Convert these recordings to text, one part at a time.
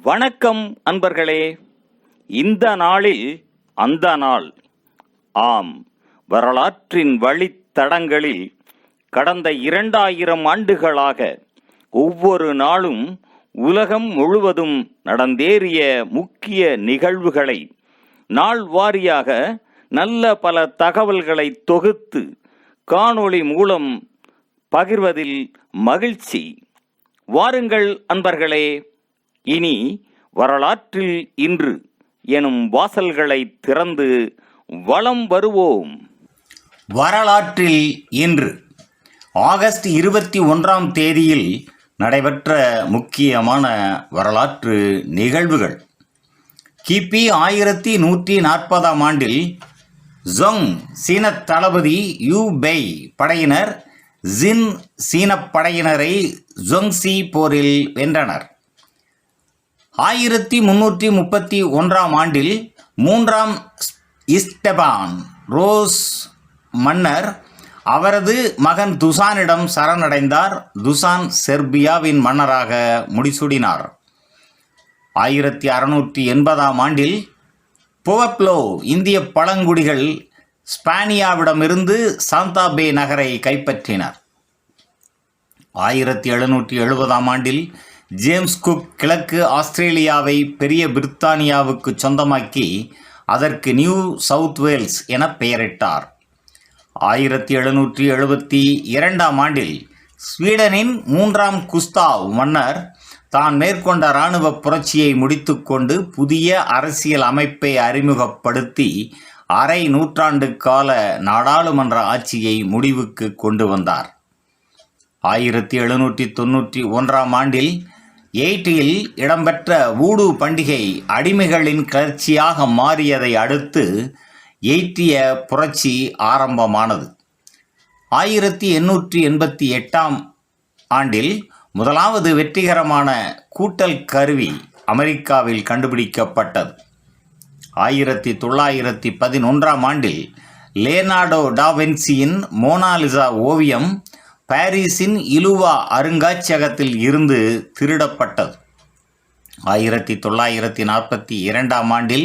வணக்கம் அன்பர்களே. இந்த நாளில் அந்த நாள். ஆம், வரலாற்றின் வழித்தடங்களில் கடந்த 2000 ஆண்டுகளாக ஒவ்வொரு நாளும் உலகம் முழுவதும் நடந்தேறிய முக்கிய நிகழ்வுகளை நாள் வாரியாக நல்ல பல தகவல்களை தொகுத்து காணொளி மூலம் பகிர்வதில் மகிழ்ச்சி. வாருங்கள் அன்பர்களே, இனி வரலாற்றில் இன்று எனும் வாசல்களை திறந்து வலம் வருவோம். வரலாற்றில் இன்று ஆகஸ்ட் 21ஆம் தேதியில் நடைபெற்ற முக்கியமான வரலாற்று நிகழ்வுகள். கிபி 1140ஆம் ஆண்டில் ஜொங் சீன தளபதி யூ பெய் படையினர் ஜின் சீனப் படையினரை ஜொங்சி போரில் வென்றனர். 1331ஆம் ஆண்டில் 3ஆம் இஸ்டபான் ரோஸ் மன்னர் அவரது மகன் துசானிடம் சரணடைந்தார். துசான் செர்பியாவின் மன்னராக முடிசூடினார். 1680ஆம் ஆண்டில் புவப்லோ இந்திய பழங்குடிகள் ஸ்பானியாவிடமிருந்து சாந்தாபே நகரை கைப்பற்றினர். 1770ஆம் ஆண்டில் ஜேம்ஸ் குக் கிழக்கு ஆஸ்திரேலியாவை பெரிய பிரித்தானியாவுக்கு சொந்தமாக்கி அதற்கு நியூ சவுத் வேல்ஸ் என பெயரிட்டார். 1772ஆம் ஆண்டில் ஸ்வீடனின் 3ஆம் குஸ்தாவ் மன்னர் தான் மேற்கொண்ட இராணுவ புரட்சியை முடித்துக்கொண்டு புதிய அரசியல் அமைப்பை அறிமுகப்படுத்தி அரை நூற்றாண்டு கால நாடாளுமன்ற ஆட்சியை முடிவுக்கு கொண்டு வந்தார். 1791ஆம் ஆண்டில் எயிட்டியில் இடம்பெற்ற வூடு பண்டிகை அடிமைகளின் கிளர்ச்சியாக மாறியதை அடுத்து எயிட்டிய புரட்சி ஆரம்பமானது. 1888ஆம் ஆண்டில் முதலாவது வெற்றிகரமான கூட்டல் கருவி அமெரிக்காவில் கண்டுபிடிக்கப்பட்டது. 1911ஆம் ஆண்டில் லியோனார்டோ டாவின்சியின் மோனாலிசா ஓவியம் பாரிஸின் இலுவா அருங்காட்சியகத்தில் இருந்து திருடப்பட்டது. 1942ஆம் ஆண்டில்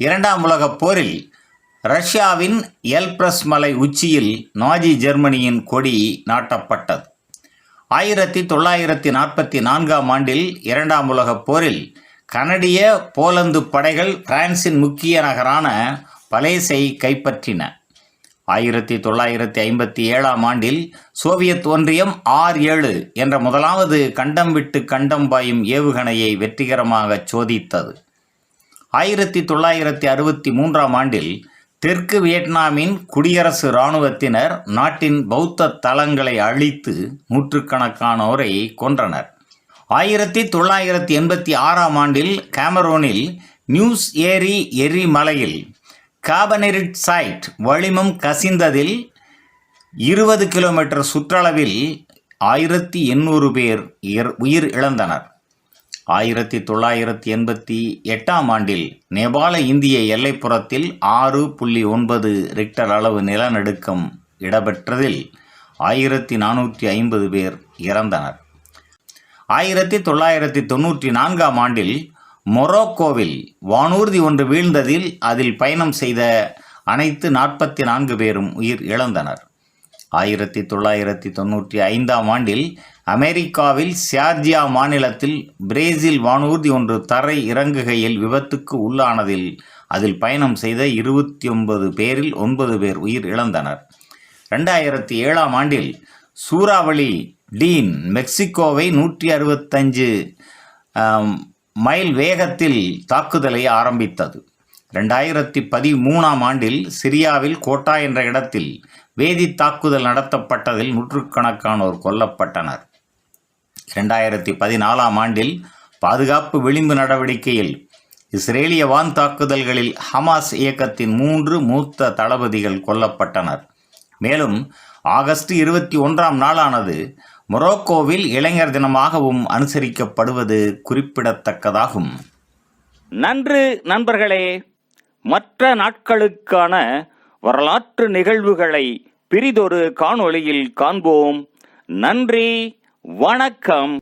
2ஆம் உலகப் போரில் ரஷ்யாவின் எல்ப்ரஸ் மலை உச்சியில் நாஜி ஜெர்மனியின் கொடி நாட்டப்பட்டது. 1944ஆம் ஆண்டில் 2ஆம் உலகப் போரில் கனடிய போலந்து படைகள் பிரான்சின் முக்கிய நகரான பலேஸை கைப்பற்றின. 1957ஆம் ஆண்டில் சோவியத் ஒன்றியம் R7 என்ற முதலாவது கண்டம் விட்டு கண்டம் பாயும் ஏவுகணையை வெற்றிகரமாக சோதித்தது. 1963ஆம் ஆண்டில் தெற்கு வியட்நாமின் குடியரசு இராணுவத்தினர் நாட்டின் பௌத்த தலங்களை அழித்து நூற்றுக்கணக்கானோரை கொன்றனர். 1986ஆம் ஆண்டில் கேமரோனில் நியூஸ் ஏரி எரிமலையில் கார்பனேரிட் சைட் வளிமம் கசிந்ததில் 20 கிலோமீட்டர் சுற்றளவில் 1800 பேர் உயிர் இழந்தனர். 1988ஆம் ஆண்டில் நேபாள இந்திய எல்லைப்புறத்தில் 6.9 ரிக்டர் அளவு நிலநடுக்கம் இடம்பெற்றதில் 1450 பேர் இறந்தனர். 1994ஆம் ஆண்டில் மொரோக்கோவில் வானூர்தி ஒன்று வீழ்ந்ததில் அதில் பயணம் செய்த அனைத்து 44 பேரும் உயிர் இழந்தனர். 1995ஆம் ஆண்டில் அமெரிக்காவில் ஜார்ஜியா மாநிலத்தில் பிரேசில் வானூர்தி ஒன்று தரை இறங்குகையில் விபத்துக்கு உள்ளானதில் அதில் பயணம் செய்த 29 பேரில் 9 பேர் உயிர் இழந்தனர். 2007ஆம் ஆண்டில் சூறாவளி டீன் மெக்சிகோவை 165 மைல் வேகத்தில் தாக்குதலை ஆரம்பித்தது. 2013ஆம் ஆண்டில் சிரியாவில் கோட்டா என்ற இடத்தில் வேதி தாக்குதல் நடத்தப்பட்டதில் நூற்றுக்கணக்கானோர் கொல்லப்பட்டனர். 2014ஆம் ஆண்டில் பாதுகாப்பு விளிம்பு நடவடிக்கையில் இஸ்ரேலிய வான் தாக்குதல்களில் ஹமாஸ் இயக்கத்தின் 3 மூத்த தளபதிகள் கொல்லப்பட்டனர். மேலும் ஆகஸ்ட் 21ஆம் நாளானது மொரோக்கோவில் இளைஞர் தினமாகவும் அனுசரிக்கப்படுவது குறிப்பிடத்தக்கதாகும். நன்று நண்பர்களே. மற்ற நாட்களுக்கான வரலாற்று நிகழ்வுகளை பிரிதொரு காணொளியில் காண்போம். நன்றி, வணக்கம்.